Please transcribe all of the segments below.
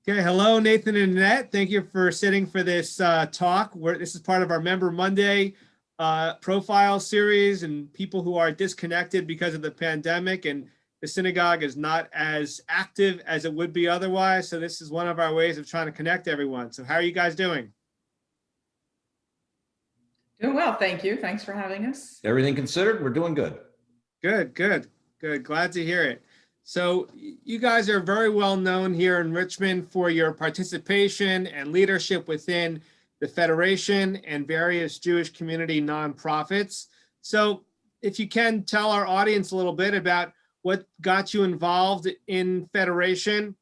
Okay, hello, Nathan and Nannette. Thank you for sitting for this talk. This is part of our Member Monday profile series and people who are disconnected because of the pandemic, and the synagogue is not as active as it would be otherwise. So this is one of our ways of trying to connect everyone. So how are you guys doing? Doing well, thank you. Thanks for having us. Everything considered, we're doing good. Good, good, good. Glad to hear it. So you guys are very well known here in Richmond for your participation and leadership within the Federation and various Jewish community nonprofits. So if you can tell our audience a little bit about what got you involved in Federation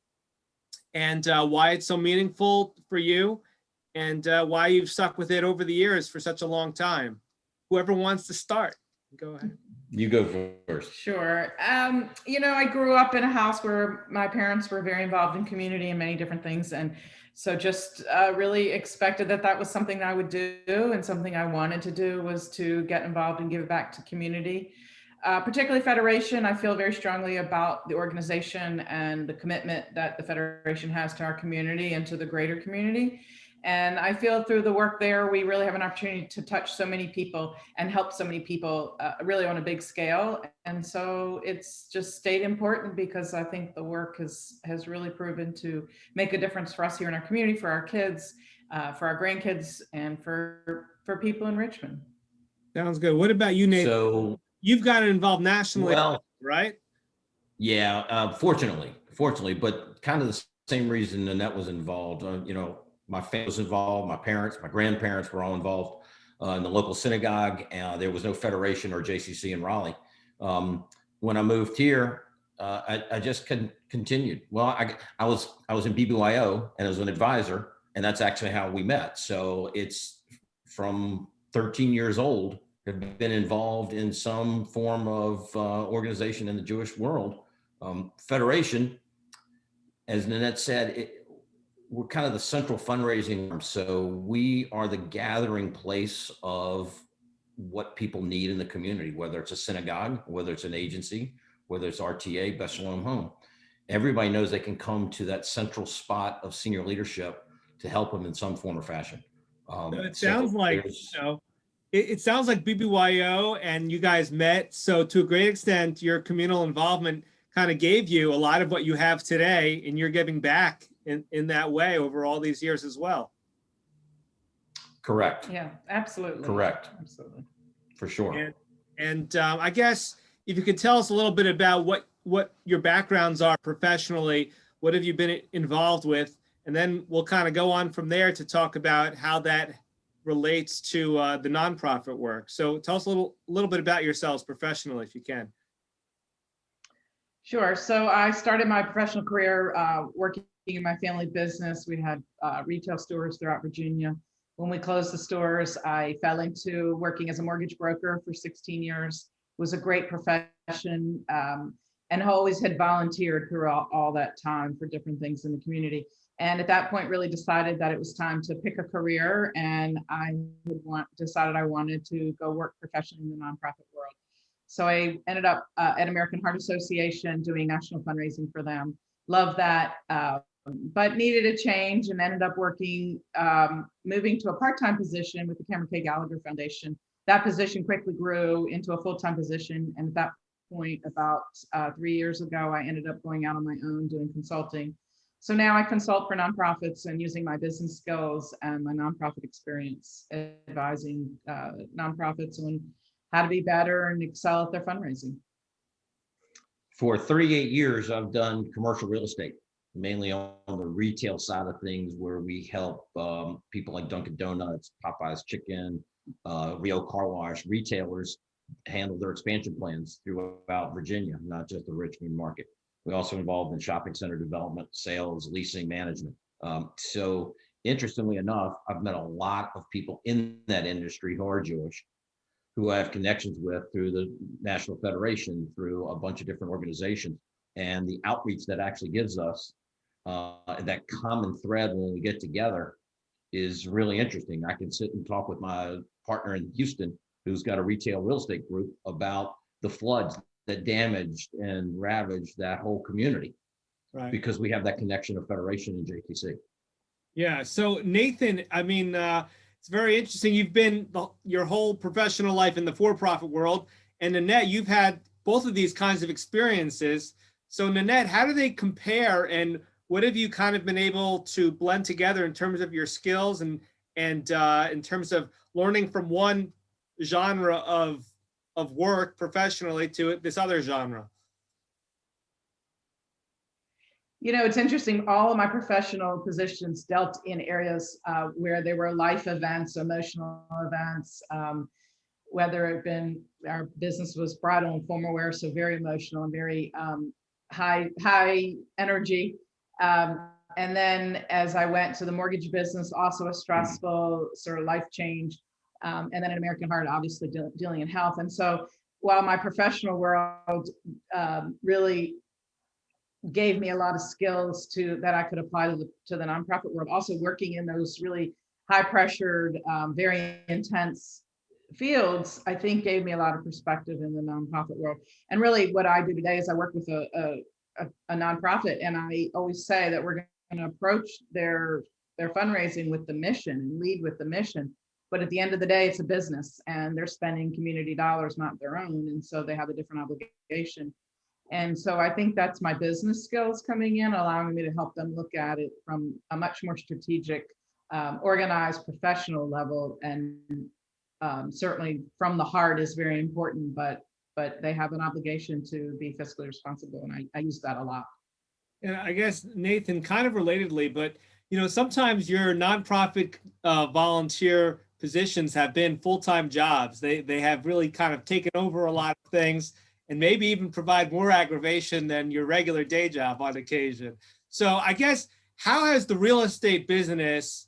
and why it's so meaningful for you and why you've stuck with it over the years for such a long time. Whoever wants to start, go ahead. You go first. Sure. I grew up in a house where my parents were very involved in community and many different things. And so just really expected that was something I would do, and something I wanted to do was to get involved and give back to community. Particularly Federation, I feel very strongly about the organization and the commitment that the Federation has to our community and to the greater community. And I feel through the work there, we really have an opportunity to touch so many people and help so many people really on a big scale. And so it's just stayed important because I think the work has really proven to make a difference for us here in our community, for our kids, for our grandkids, and for people in Richmond. Sounds good. What about you, Nathan? So You've gotten involved nationally, well, right? yeah, fortunately, but kind of the same reason Nannette was involved. My family was involved, my parents, my grandparents were all involved in the local synagogue. There was no Federation or JCC in Raleigh. When I moved here, I just continued. Well, I was in BBYO and I was an advisor, and that's actually how we met. So it's from 13 years old, have been involved in some form of organization in the Jewish world. Federation, as Nannette said, we're kind of the central fundraising arm. So we are the gathering place of what people need in the community, whether it's a synagogue, whether it's an agency, whether it's RTA, Best Shalom Home. Everybody knows they can come to that central spot of senior leadership to help them in some form or fashion. So it sounds like, it sounds like BBYO and you guys met. So to a great extent, your communal involvement kind of gave you a lot of what you have today, and you're giving back in that way over all these years as well. Correct. Yeah, absolutely. Correct. Absolutely. For sure. And I guess if you could tell us a little bit about what your backgrounds are professionally, what have you been involved with? And then we'll kind of go on from there to talk about how that relates to the nonprofit work. So tell us a little bit about yourselves professionally, if you can. Sure. So I started my professional career working in my family business. We had retail stores throughout Virginia. When we closed the stores, I fell into working as a mortgage broker for 16 years. It was a great profession, and always had volunteered throughout all that time for different things in the community. And at that point, really decided that it was time to pick a career, and I decided I wanted to go work professionally in the nonprofit world. So I ended up at American Heart Association doing national fundraising for them. Love that, but needed a change and ended up working, moving to a part-time position with the Cameron K. Gallagher Foundation. That position quickly grew into a full-time position. And at that point, about 3 years ago, I ended up going out on my own doing consulting. So now I consult for nonprofits and using my business skills and my nonprofit experience, advising nonprofits on how to be better and excel at their fundraising. For 38 years, I've done commercial real estate, mainly on the retail side of things, where we help people like Dunkin' Donuts, Popeye's Chicken, Rio Car Wash, retailers handle their expansion plans throughout Virginia, not just the Richmond market. We also involved in shopping center development, sales, leasing, management. So interestingly enough, I've met a lot of people in that industry who are Jewish, who I have connections with through the National Federation, through a bunch of different organizations. And the outreach that actually gives us that common thread when we get together is really interesting. I can sit and talk with my partner in Houston, who's got a retail real estate group, about the floods that damaged and ravaged that whole community. Right. because we have that connection of Federation and JTC. Yeah. So Nathan, I mean, it's very interesting. You've been your whole professional life in the for-profit world, and Nannette, you've had both of these kinds of experiences. So Nannette, how do they compare, and what have you kind of been able to blend together in terms of your skills and in terms of learning from one genre of work professionally to this other genre? You know, it's interesting. All of my professional positions dealt in areas where there were life events, emotional events, whether it been our business was bridal and formal wear, so very emotional and very high energy. And then as I went to the mortgage business, also a stressful sort of life change. And then in American Heart, obviously dealing in health. And so while my professional world really gave me a lot of skills that I could apply to the nonprofit world, also working in those really high pressured, very intense fields, I think gave me a lot of perspective in the nonprofit world. And really what I do today is I work with a nonprofit, and I always say that we're going to approach their fundraising with the mission and lead with the mission. But at the end of the day, it's a business and they're spending community dollars, not their own. And so they have a different obligation. And so I think that's my business skills coming in, allowing me to help them look at it from a much more strategic, organized, professional level. And certainly from the heart is very important, but they have an obligation to be fiscally responsible. And I use that a lot. And I guess, Nathan, kind of relatedly, but sometimes your nonprofit volunteer positions have been full-time jobs. They have really kind of taken over a lot of things, and maybe even provide more aggravation than your regular day job on occasion. So I guess, how has the real estate business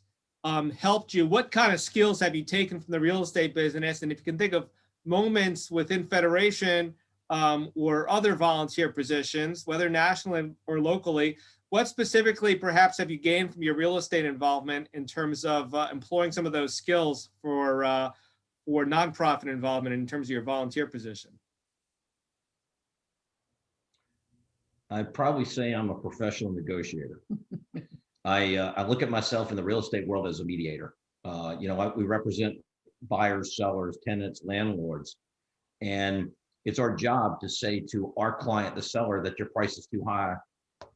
helped you? What kind of skills have you taken from the real estate business? And if you can think of moments within Federation or other volunteer positions, whether nationally or locally, what specifically perhaps have you gained from your real estate involvement in terms of employing some of those skills for nonprofit involvement in terms of your volunteer position? I'd probably say I'm a professional negotiator. I look at myself in the real estate world as a mediator. We represent buyers, sellers, tenants, landlords, and it's our job to say to our client, the seller, that your price is too high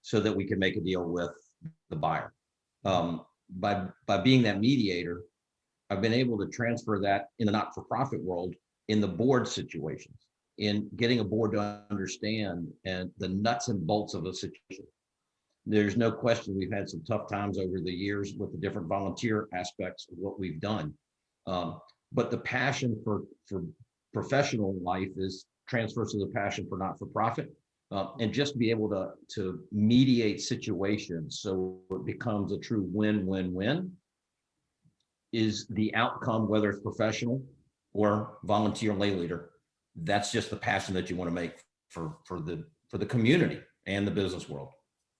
so that we can make a deal with the buyer. By being that mediator, I've been able to transfer that in the not-for-profit world in the board situations, in getting a board to understand and the nuts and bolts of a situation. There's no question we've had some tough times over the years with the different volunteer aspects of what we've done. But the passion for professional life is transfers to the passion for not-for-profit, and just be able to mediate situations so it becomes a true win-win-win is the outcome, whether it's professional or volunteer lay leader. That's just the passion that you want to make for the community and the business world.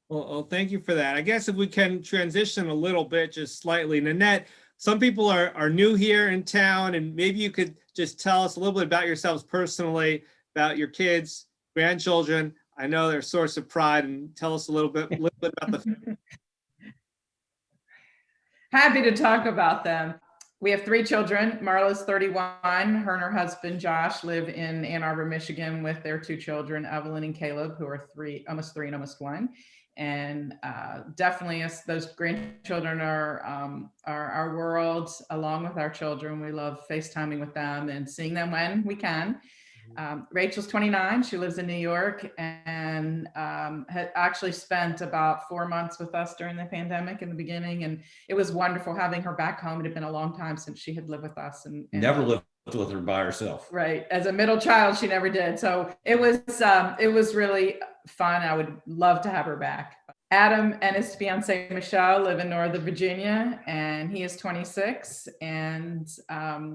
Well, thank you for that. I guess if we can transition a little bit, just slightly, Nannette, some people are new here in town, and maybe you could just tell us a little bit about yourselves personally, about your kids, grandchildren. I know they're a source of pride, and tell us a little bit about the. Happy to talk about them. We have 3 children. Marla's 31. Her and her husband, Josh, live in Ann Arbor, Michigan with their 2 children, Evelyn and Caleb, who are almost 3 and almost 1. And definitely those grandchildren are our world, along with our children. We love FaceTiming with them and seeing them when we can. Rachel's 29. She lives in New York and had actually spent about 4 months with us during the pandemic in the beginning. And it was wonderful having her back home. It had been a long time since she had lived with us. And never lived with her by herself. Right. As a middle child, she never did. So it was really fun. I would love to have her back. Adam and his fiancee Michelle live in Northern Virginia, and he is 26 and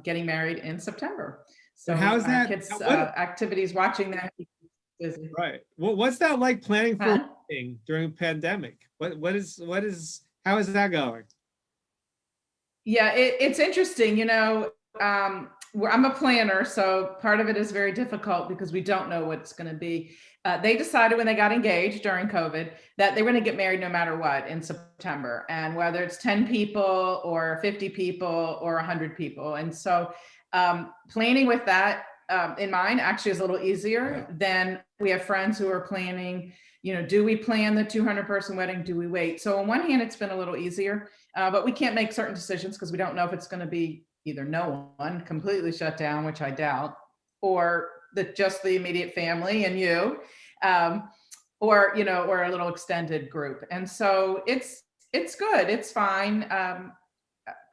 getting married in September. So how's that? Kids' activities, watching them. Right. What's that like planning for a wedding during a pandemic? How is that going? Yeah, it's interesting. I'm a planner, so part of it is very difficult because we don't know what it's going to be. They decided when they got engaged during COVID that they were going to get married no matter what in September, and whether it's 10 people or 50 people or 100 people. And so planning with that in mind actually is a little easier than we have friends who are planning, do we plan the 200-person wedding? Do we wait? So on one hand, it's been a little easier, but we can't make certain decisions because we don't know if it's going to be either no one completely shut down, which I doubt, or just the immediate family and you, or a little extended group. And so it's good. It's fine.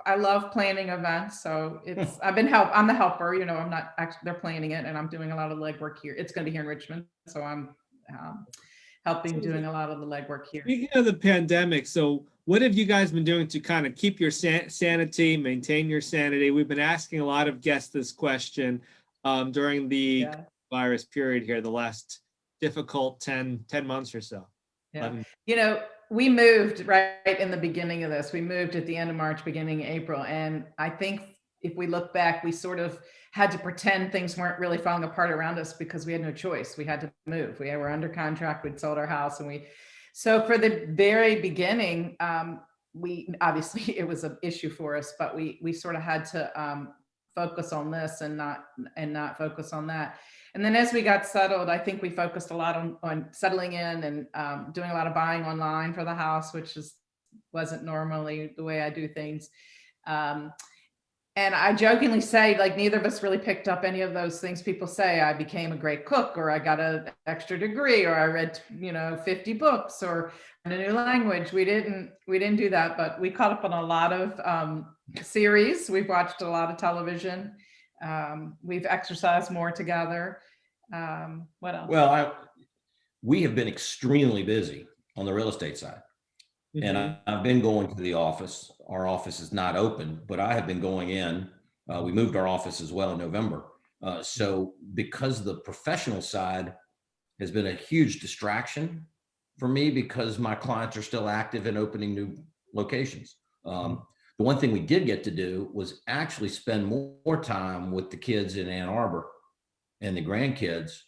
I love planning events, so I'm the helper. I'm not actually, they're planning it, and I'm doing a lot of legwork here. It's going to be here in Richmond, so I'm helping, doing a lot of the legwork here. Speaking of the pandemic, so what have you guys been doing to kind of keep your sanity, maintain your sanity? We've been asking a lot of guests this question during the virus period here, the last difficult 10 months or so. Yeah. We moved right in the beginning of this. We moved at the end of March, beginning of April. And I think if we look back, we sort of had to pretend things weren't really falling apart around us because we had no choice. We had to move. We were under contract. We'd sold our house, and so for the very beginning, we obviously it was an issue for us, but we sort of had to focus on this and not focus on that. And then as we got settled, I think we focused a lot on settling in and doing a lot of buying online for the house, which wasn't normally the way I do things. And I jokingly say, like, neither of us really picked up any of those things people say. I became a great cook, or I got an extra degree, or I read, 50 books, or in a new language. We didn't do that, but we caught up on a lot of series. We've watched a lot of television. We've exercised more together. What else? Well, we have been extremely busy on the real estate side. And I've been going to the office. Our office is not open, but I have been going in. We moved our office as well in November. So because the professional side has been a huge distraction for me, because my clients are still active in opening new locations. The one thing we did get to do was actually spend more time with the kids in Ann Arbor and the grandkids,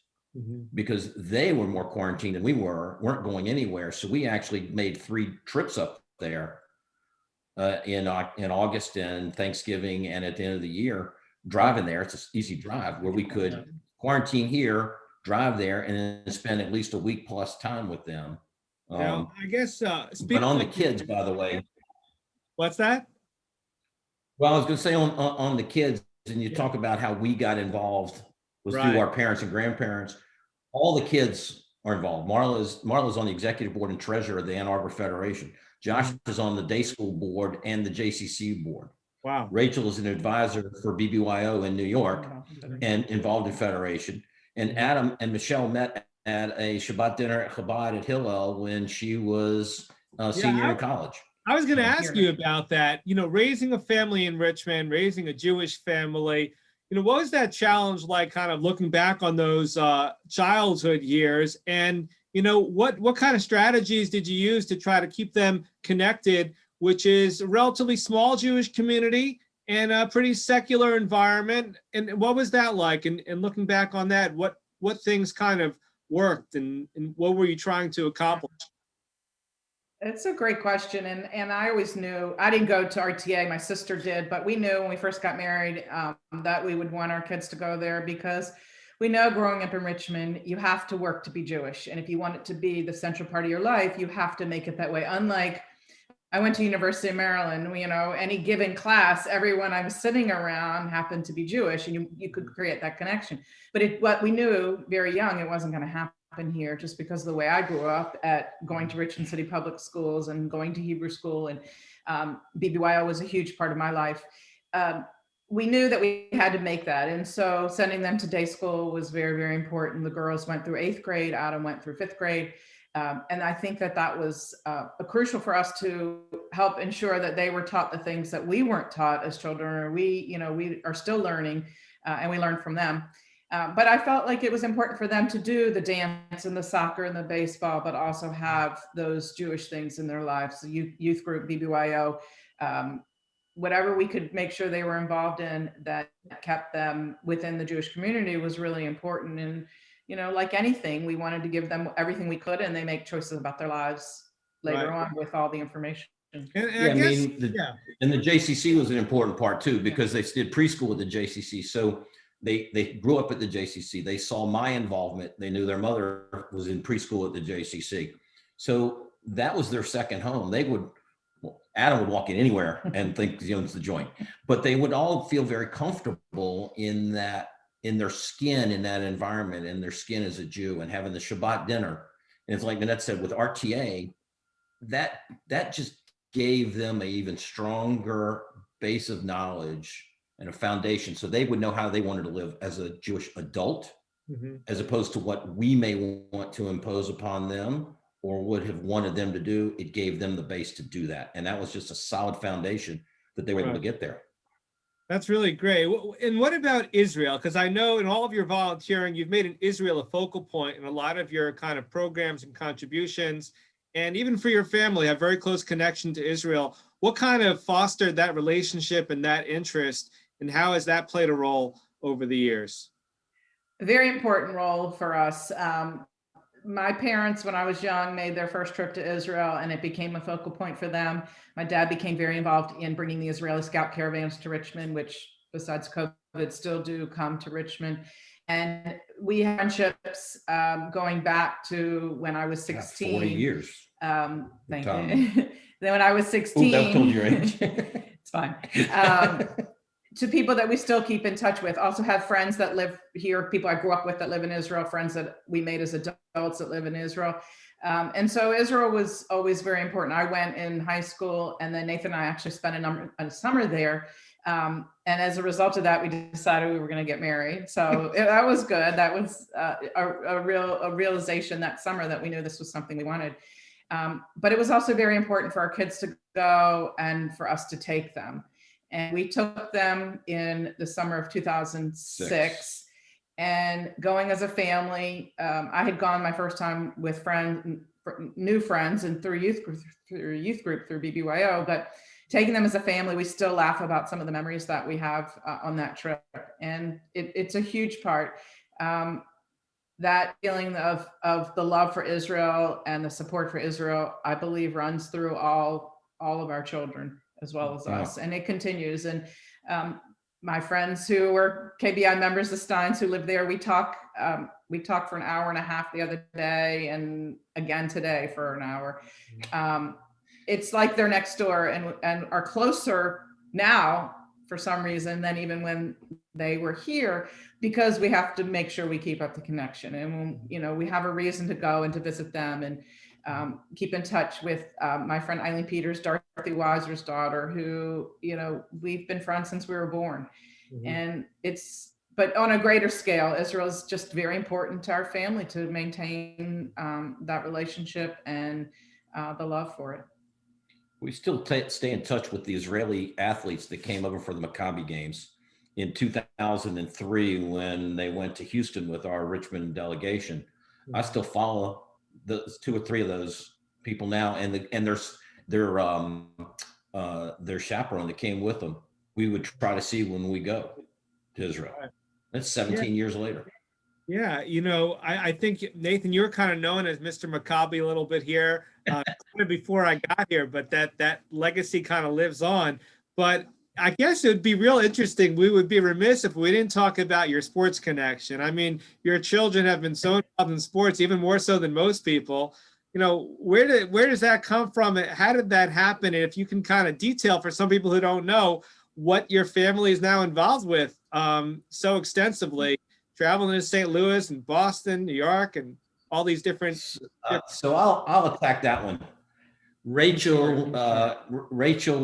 because they were more quarantined than we weren't going anywhere. So we actually made 3 trips up there in August and Thanksgiving, and at the end of the year, driving there. It's an easy drive where we could quarantine here, drive there, and then spend at least a week plus time with them. I guess, but on the kids, by the way. What's that? Well, I was going to say on the kids, and you talk about how we got involved was through our parents and grandparents. All the kids are involved. Marla's on the executive board and treasurer of the Ann Arbor Federation. Josh is on the day school board and the JCC board. Wow. Rachel is an advisor for BBYO in New York and involved in Federation. And Adam and Michelle met at a Shabbat dinner at Chabad at Hillel when she was a senior in college. I was going to ask you about that. Raising a family in Richmond, raising a Jewish family. What was that challenge like, kind of looking back on those childhood years? And, what kind of strategies did you use to try to keep them connected, which is a relatively small Jewish community and a pretty secular environment? And what was that like? And looking back on that, what things kind of worked, and what were you trying to accomplish? It's a great question. And I always knew, I didn't go to RTA, my sister did, but we knew when we first got married that we would want our kids to go there, because we know growing up in Richmond, you have to work to be Jewish. And if you want it to be the central part of your life, you have to make it that way. Unlike, I went to University of Maryland, any given class, everyone I was sitting around happened to be Jewish, and you could create that connection. But what we knew very young, it wasn't going to happen here, just because of the way I grew up at going to Richmond City Public Schools and going to Hebrew school, and BBYO was a huge part of my life. We knew that we had to make that. And so sending them to day school was very, very important. The girls went through 8th grade, Adam went through 5th grade. And I think that was crucial for us to help ensure that they were taught the things that we weren't taught as children, or we are still learning, and we learned from them. But I felt like it was important for them to do the dance and the soccer and the baseball, but also have those Jewish things in their lives. The youth group, BBYO, whatever we could make sure they were involved in that kept them within the Jewish community was really important. And, like anything, we wanted to give them everything we could, and they make choices about their lives later Right. on with all the information. And Yeah, I guess, the JCC was an important part too, because they did preschool at the JCC. So they grew up at the JCC. They saw my involvement. They knew their mother was in preschool at the JCC. So that was their second home. Adam would walk in anywhere and think, it's the joint, but they would all feel very comfortable in their skin, in that environment, in their skin as a Jew, and having the Shabbat dinner. And it's like Nannette said, with RTA, that just gave them an even stronger base of knowledge and a foundation, so they would know how they wanted to live as a Jewish adult, as opposed to what we may want to impose upon them or would have wanted them to do. It gave them the base to do that, and that was just a solid foundation that they were able to get there. That's really great. And what about Israel? Because I know in all of your volunteering, you've made an Israel a focal point in a lot of your kind of programs and contributions. And even for your family, have very close connection to Israel. What kind of fostered that relationship and that interest, and how has that played a role over the years? A very important role for us. My parents, when I was young, made their first trip to Israel, and it became a focal point for them. My dad became very involved in bringing the Israeli Scout caravans to Richmond, which besides COVID still do come to Richmond. And we had friendships going back to when I was 16. 40 years. Thank you. Then when I was 16. That told your age. It's fine. To people that we still keep in touch with. Also have friends that live here, people I grew up with that live in Israel, friends that we made as adults that live in Israel. And so Israel was always very important. I went in high school, and then Nathan and I actually spent a summer there. And as a result of that, we decided we were going to get married. So that was good. That was a realization that summer that we knew this was something we wanted. But it was also very important for our kids to go and for us to take them. And we took them in the summer of 2006. And going as a family, I had gone my first time with new friends, and through youth group through BBYO, but taking them as a family, we still laugh about some of the memories that we have on that trip. And it's a huge part. That feeling of the love for Israel and the support for Israel, I believe, runs through all of our children as well as us, and it continues. And my friends who were KBI members, the Steins who live there, we talked for an hour and a half the other day, and again today for an hour. It's like they're next door, and are closer now for some reason than even when they were here, because we have to make sure we keep up the connection, and when, we have a reason to go and to visit them, and keep in touch with my friend Eileen Peters, Dorothy Weiser's daughter, who, we've been friends since we were born. And but on a greater scale, Israel is just very important to our family to maintain that relationship and the love for it. We still stay in touch with the Israeli athletes that came over for the Maccabi games in 2003 when they went to Houston with our Richmond delegation. I still follow those 2 or 3 of those people now, and their chaperone that came with them, we would try to see when we go to Israel. That's 17 years later. Yeah, I think, Nathan, you're kind of known as Mr. Maccabi a little bit here, kind of before I got here, but that legacy kind of lives on. But I guess it would be real interesting. We would be remiss if we didn't talk about your sports connection. I mean, your children have been so involved in sports, even more so than most people. Where does that come from? How did that happen? And if you can kind of detail for some people who don't know what your family is now involved with so extensively, traveling to St. Louis and Boston, New York, and all these different. So I'll attack that one. Rachel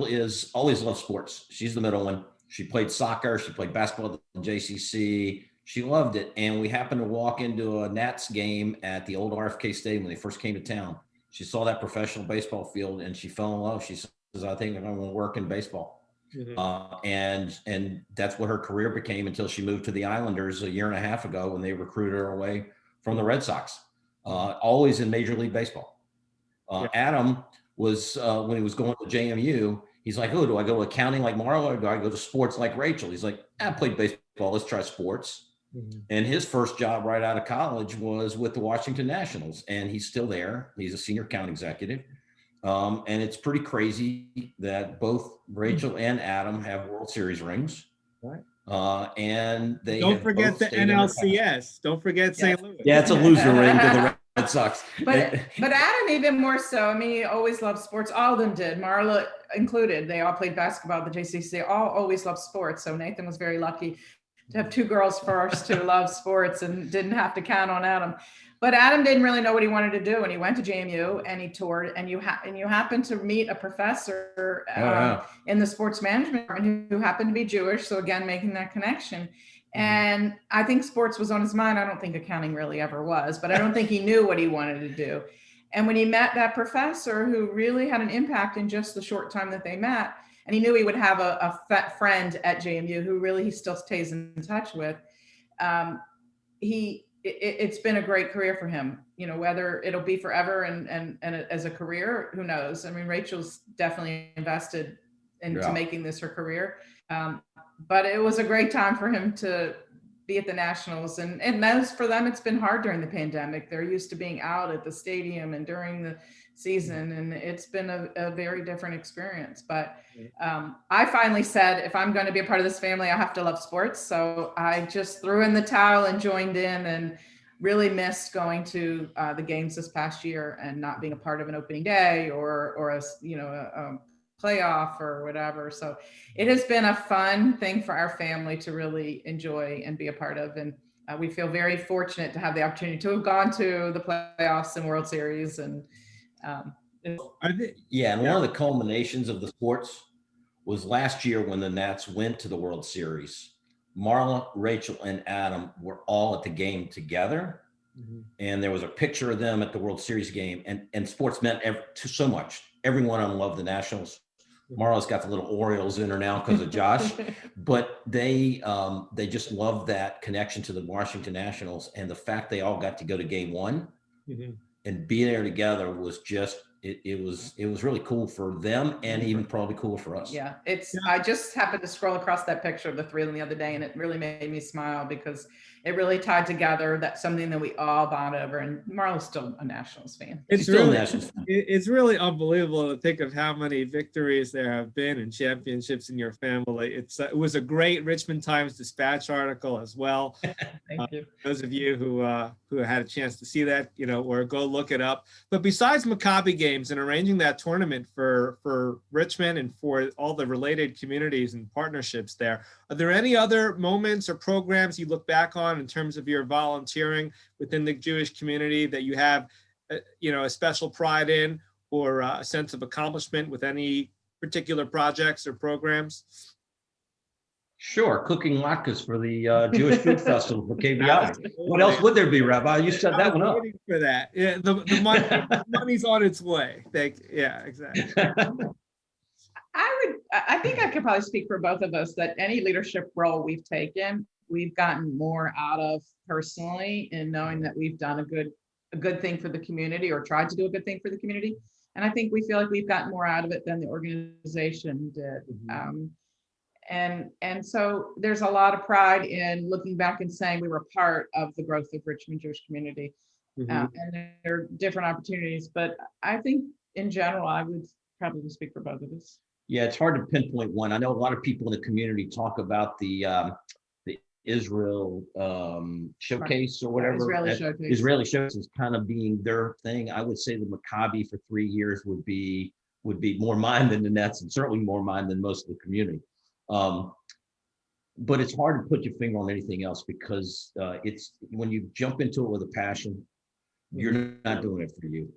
is always loved sports. She's the middle one. She played soccer. She played basketball at the JCC. She loved it. And we happened to walk into a Nats game at the old RFK Stadium when they first came to town. She saw that professional baseball field and she fell in love. She says, I think I'm going to work in baseball. And that's what her career became until she moved to the Islanders a year and a half ago when they recruited her away from the Red Sox, always in Major League Baseball. Adam was, when he was going to JMU, He's like, oh, do I go to accounting like Marla or do I go to sports like Rachel? He's like, I played baseball. Let's try sports. And his first job right out of college was with the Washington Nationals, and he's still there. He's a senior account executive. And it's pretty crazy that both Rachel and Adam have World Series rings. Right. And they Don't have forget both the stayed in their past. NLCS. Don't forget St. Louis. Yeah, it's a loser ring to the Red Sox. But Adam even more so. I mean, he always loved sports. All of them did, Marla included. They all played basketball at the JCC. They all always loved sports. So Nathan was very lucky to have two girls first who love sports and didn't have to count on Adam. But Adam didn't really know what he wanted to do, and he went to JMU and he toured. And you happened to meet a professor in the sports management department who happened to be Jewish. So again, making that connection. And I think sports was on his mind. I don't think accounting really ever was, but I don't think he knew what he wanted to do. And when he met that professor who really had an impact in just the short time that they met, and he knew he would have a friend at JMU who really he still stays in touch with, it's been a great career for him. You know, whether it'll be forever and as a career, who knows? I mean, Rachel's definitely invested into making this her career. But it was a great time for him to be at the Nationals. And those, for them, it's been hard during the pandemic. They're used to being out at the stadium and during the season, and it's been a very different experience. But I finally said, if I'm going to be a part of this family, I have to love sports. So I just threw in the towel and joined in, and really missed going to the games this past year and not being a part of an opening day or a playoff or whatever. So it has been a fun thing for our family to really enjoy and be a part of. And we feel very fortunate to have the opportunity to have gone to the playoffs and World Series. And and one of the culminations of the sports was last year when the Nats went to the World Series. Marla, Rachel, and Adam were all at the game together. And there was a picture of them at the World Series game, and sports meant so much. Everyone loved the Nationals. Marla's got the little Orioles in her now because of Josh, but they just loved that connection to the Washington Nationals, and the fact they all got to go to game one and be there together was just it was really cool for them, and even probably cooler for us. Yeah, I just happened to scroll across that picture of the three of them the other day, and it really made me smile because it really tied together that something that we all bond over. And Marla's still a Nationals fan. It's really unbelievable to think of how many victories there have been and championships in your family. It was a great Richmond Times-Dispatch article as well. Thank you. Those of you who had a chance to see that, or go look it up. But besides Maccabi games and arranging that tournament for Richmond and for all the related communities and partnerships there, are there any other moments or programs you look back on in terms of your volunteering within the Jewish community that you have, a special pride in, or a sense of accomplishment with any particular projects or programs? Sure, cooking latkes for the Jewish Food Festival for KBI. What else would there be, Rabbi? You set that one up. Waiting for that. Yeah, the money's on its way. Yeah, exactly. I think I could probably speak for both of us that any leadership role we've taken, we've gotten more out of personally in knowing that we've done a good thing for the community or tried to do a good thing for the community. And I think we feel like we've gotten more out of it than the organization did. And so there's a lot of pride in looking back and saying we were part of the growth of Richmond Jewish community. And there are different opportunities, but I think in general, I would probably speak for both of us. Yeah, it's hard to pinpoint one. I know a lot of people in the community talk about the Israel showcase or whatever. Israeli showcase is kind of being their thing. I would say the Maccabi for 3 years would be more mine than Nannette's, and certainly more mine than most of the community. But it's hard to put your finger on anything else because it's when you jump into it with a passion, you're not doing it for you.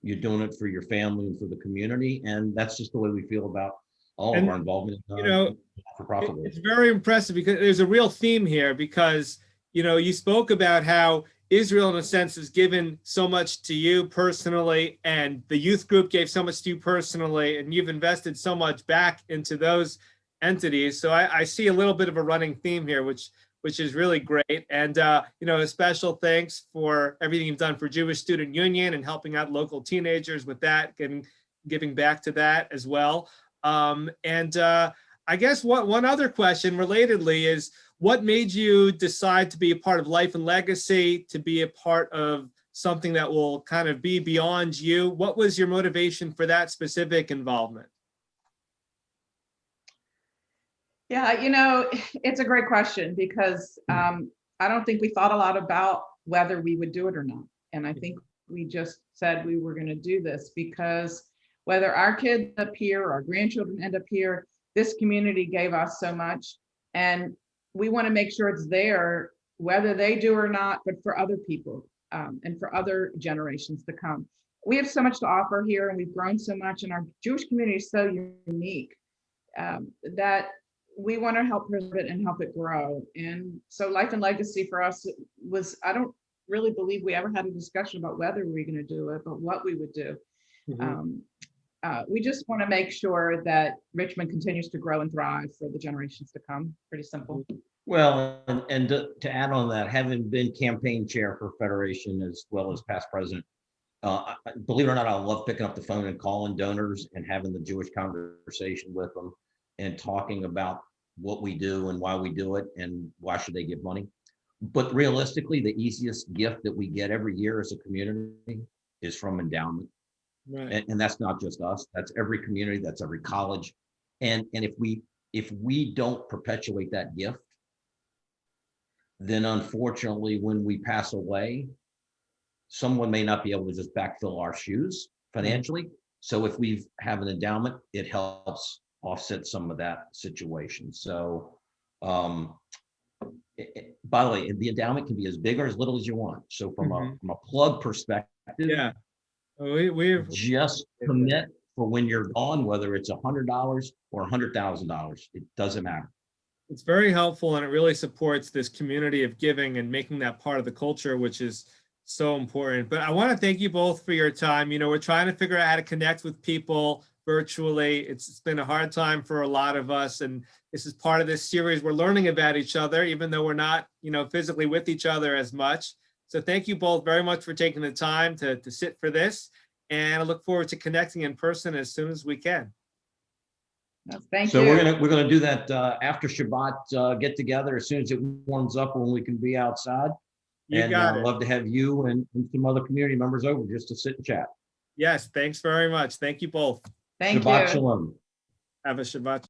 You're doing it for your family and for the community, and that's just the way we feel about all of our involvement. For profit. It's very impressive because there's a real theme here because you spoke about how Israel, in a sense, has given so much to you personally, and the youth group gave so much to you personally, and you've invested so much back into those entities. So I see a little bit of a running theme here, which is really great. And, a special thanks for everything you've done for Jewish Student Union and helping out local teenagers with that and giving back to that as well. I guess one other question relatedly is, what made you decide to be a part of Life and Legacy, to be a part of something that will kind of be beyond you? What was your motivation for that specific involvement? Yeah, it's a great question because I don't think we thought a lot about whether we would do it or not. And I think we just said we were going to do this because whether our kids end up here or our grandchildren end up here, this community gave us so much. And we want to make sure it's there, whether they do or not, but for other people and for other generations to come. We have so much to offer here, and we've grown so much, and our Jewish community is so unique that we want to help preserve it and help it grow. And so Life and Legacy for us was, I don't really believe we ever had a discussion about whether we were going to do it, but what we would do. We just want to make sure that Richmond continues to grow and thrive for the generations to come. Pretty simple. Well, and to add on that, having been campaign chair for Federation as well as past president, believe it or not, I love picking up the phone and calling donors and having the Jewish conversation with them and talking about what we do and why we do it and why should they give money. But realistically, the easiest gift that we get every year as a community is from endowment. Right. And that's not just us, that's every community, that's every college. And if we don't perpetuate that gift, then unfortunately, when we pass away, someone may not be able to just backfill our shoes financially. So if we have an endowment, it helps offset some of that situation. So by the way, the endowment can be as big or as little as you want. So from a plug perspective, Yeah, we've just commit for when you're gone, whether it's $100 or $100,000, it doesn't matter. It's very helpful, and it really supports this community of giving and making that part of the culture, which is so important. But I want to thank you both for your time. We're trying to figure out how to connect with people virtually. It's been a hard time for a lot of us, and this is part of this series. We're learning about each other, even though we're not, physically with each other as much. So thank you both very much for taking the time to sit for this, and I look forward to connecting in person as soon as we can. Thank you. So we're gonna do that after Shabbat get together as soon as it warms up, when we can be outside. You got it. I'd love to have you and some other community members over just to sit and chat. Yes, thanks very much. Thank you both. Thank Shabbat you. shalom. Have a Shabbat.